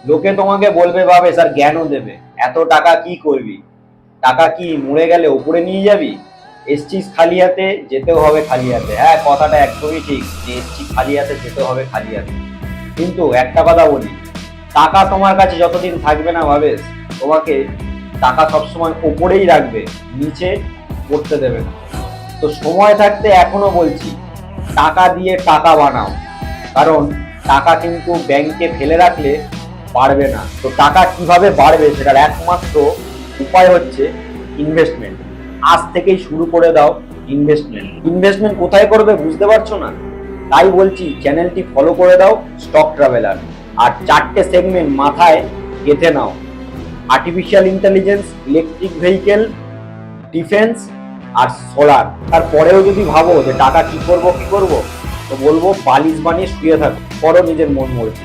লোকে তোমাকে বলবে ভাবে স্যার, জ্ঞানও দেবে, এত টাকা কি করবি, টাকা কি মরে গেলে উপরে নিয়ে যাবি? এসছিস খালি হাতে, যেতেও হবে খালি হাতে। হ্যাঁ, কথাটা একদমই ঠিক যে এসছি খালি হাতে, যেতে হবে খালি হাতে। কিন্তু একটা কথা বলি, টাকা তোমার কাছে যতদিন থাকবে না ভাবেশ, তোমাকে টাকা সবসময় ওপরেই রাখবে, নিচে পড়তে দেবে না। তো সময় থাকতে এখনো বলছি, টাকা দিয়ে টাকা বানাও। কারণ টাকা কিন্তু ব্যাংকে ফেলে রাখলে বাড়বে না। তো টাকা কিভাবে বাড়বে সেটার একমাত্র উপায় হচ্ছে ইনভেস্টমেন্ট। আজ থেকেই শুরু করে দাও ইনভেস্টমেন্ট। ইনভেস্টমেন্ট কোথায় করবে বুঝতে পারছো না? তাই বলছি, চ্যানেলটি ফলো করে দাও, স্টক ট্রাভেলার। আর 4টে সেগমেন্ট মাথায় গেঁথে নাও: artificial intelligence, electric vehicle, defence আর সোলার। তারপরেও যদি ভাবো যে টাকা কি করব, তো বলবো বালিশ বানিয়ে শুয়ে থাকো, করো নিজের মন মর্জি।